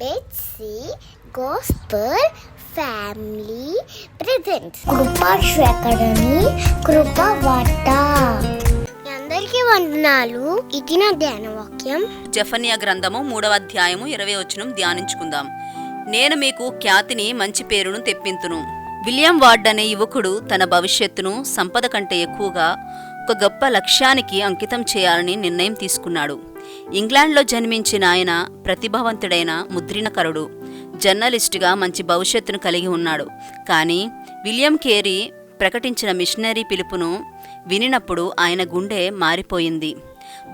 Betsy Gospel Family Presents Krupasri academy కృపవార్త. అందరికీ వందనాలు. ఇది నా ధ్యాన వాక్యం. జెఫన్యా గ్రంథము 3వ అధ్యాయము 20వ వచనం ధ్యానించుకుందాం. నేను మీకు ఖ్యాతిని మంచి పేరును తెప్పింతును. విలియం వార్డ్ అనే యువకుడు తన భవిష్యత్తును సంపద కంటే ఎక్కువగా ఒక గొప్ప లక్ష్యానికి అంకితం చేయాలని నిర్ణయం తీసుకున్నాడు. ఇంగ్లాండ్లో జన్మించిన ఆయన ప్రతిభావంతుడైన ముద్రణకరుడు, జర్నలిస్టుగా మంచి భవిష్యత్తును కలిగి ఉన్నాడు. కానీ విలియం కేరీ ప్రకటించిన మిషనరీ పిలుపును వినినప్పుడు ఆయన గుండె మారిపోయింది.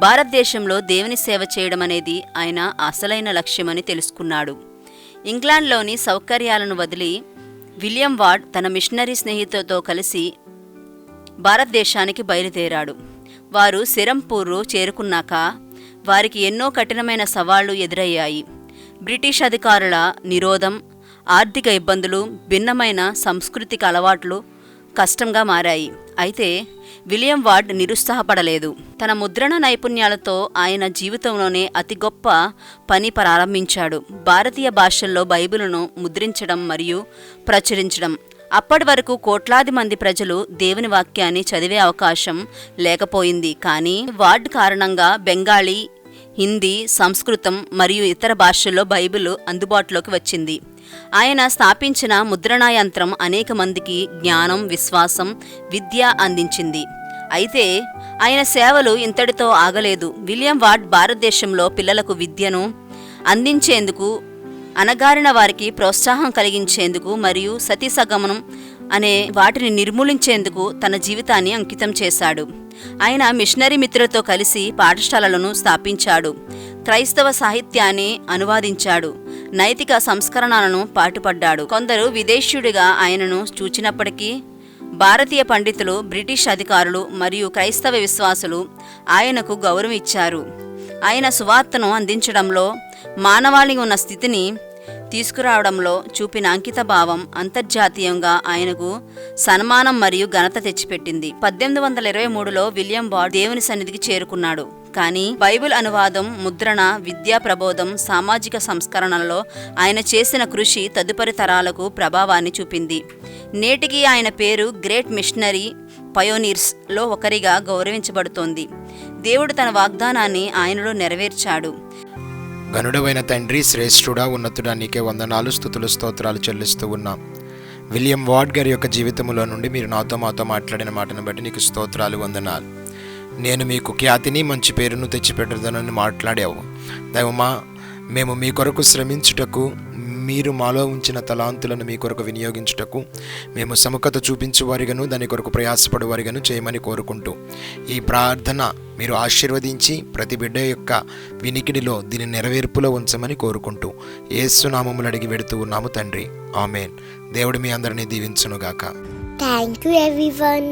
భారతదేశంలో దేవుని సేవ చేయడం అనేది ఆయన అసలైన లక్ష్యమని తెలుసుకున్నాడు. ఇంగ్లాండ్లోని సౌకర్యాలను వదిలి విలియం వార్డ్ తన మిషనరీ స్నేహితులతో కలిసి భారతదేశానికి బయలుదేరాడు. వారు సిరంపూర్ చేరుకున్నాక వారికి ఎన్నో కఠినమైన సవాళ్లు ఎదురయ్యాయి. బ్రిటిష్ అధికారుల నిరోధం, ఆర్థిక ఇబ్బందులు, భిన్నమైన సాంస్కృతిక అలవాట్లు కష్టంగా మారాయి. అయితే విలియం వార్డ్ నిరుత్సాహపడలేదు. తన ముద్రణ నైపుణ్యాలతో ఆయన జీవితంలోనే అతి గొప్ప పని ప్రారంభించాడు: భారతీయ భాషల్లో బైబిలును ముద్రించడం మరియు ప్రచురించడం. అప్పటి వరకు కోట్లాది మంది ప్రజలు దేవుని వాక్యాన్ని చదివే అవకాశం లేకపోయింది. కానీ వార్డ్ కారణంగా బెంగాలీ, హిందీ, సంస్కృతం మరియు ఇతర భాషల్లో బైబిల్ అందుబాటులోకి వచ్చింది. ఆయన స్థాపించిన ముద్రణా యంత్రం అనేక మందికి జ్ఞానం, విశ్వాసం, విద్య అందించింది. అయితే ఆయన సేవలు ఇంతటితో ఆగలేదు. విలియం వార్డ్ భారతదేశంలో పిల్లలకు విద్యను అందించేందుకు, అణగారిన వారికి ప్రోత్సాహం కలిగించేందుకు మరియు సతీ సగమనం అనే వాటిని నిర్మూలించేందుకు తన జీవితాన్ని అంకితం చేశాడు. ఆయన మిషనరీ మిత్రులతో కలిసి పాఠశాలలను స్థాపించాడు, క్రైస్తవ సాహిత్యాన్ని అనువాదించాడు, నైతిక సంస్కరణలను పాటుపడ్డాడు. కొందరు విదేశీయుడిగా ఆయనను చూచినప్పటికీ భారతీయ పండితులు, బ్రిటిష్ అధికారులు మరియు క్రైస్తవ విశ్వాసులు ఆయనకు గౌరవం ఇచ్చారు. ఆయన సువార్తను అందించడంలో, మానవాళికి ఉన్న స్థితిని తీసుకురావడంలో చూపిన అంకిత భావం అంతర్జాతీయంగా ఆయనకు సన్మానం మరియు ఘనత తెచ్చిపెట్టింది. 1823లో విలియం వార్డ్ దేవుని సన్నిధికి చేరుకున్నాడు. కానీ బైబిల్ అనువాదం, ముద్రణ, విద్యా ప్రబోధం, సామాజిక సంస్కరణలో ఆయన చేసిన కృషి తదుపరి తరాలకు ప్రభావాన్ని చూపింది. నేటికి ఆయన పేరు గ్రేట్ మిషనరీ పయోనీర్స్లో ఒకరిగా గౌరవించబడుతోంది. దేవుడు తన వాగ్దానాన్ని ఆయనలో నెరవేర్చాడు. గనుడవైన తండ్రి, శ్రేష్ఠుడా, ఉన్నతుడా, నీకే వందనాలు, స్తుతులు, స్తోత్రాలు చెల్లిస్తూ ఉన్నాం. విలియం వార్డ్ గారి యొక్క జీవితంలో నుండి మీరు మాతో మాట్లాడిన మాటను బట్టి నీకు స్తోత్రాలు, వందనాలు. నేను మీకు ఖ్యాతిని మంచి పేరును తెచ్చిపెట్టదనని మాట్లాడావు. దైవమా, మేము మీ కొరకు శ్రమించుటకు, మీరు మాలో ఉంచిన తలాంతులను మీ కొరకు వినియోగించుటకు మేము సముఖత చూపించువారిగాను, దాని కొరకు ప్రయాసపడువారిగాను చేయమని కోరుకుంటూ ఈ ప్రార్థన మీరు ఆశీర్వదించి ప్రతి బిడ్డ యొక్క వినికిడిలో దీని నెరవేర్పులో ఉంచమని కోరుకుంటూ యేసు నామములు అడిగి వెడుతూ ఉన్నాము తండ్రి, ఆమేన్. దేవుడు మీ అందరినీ దీవించునుగాక. Thank you everyone.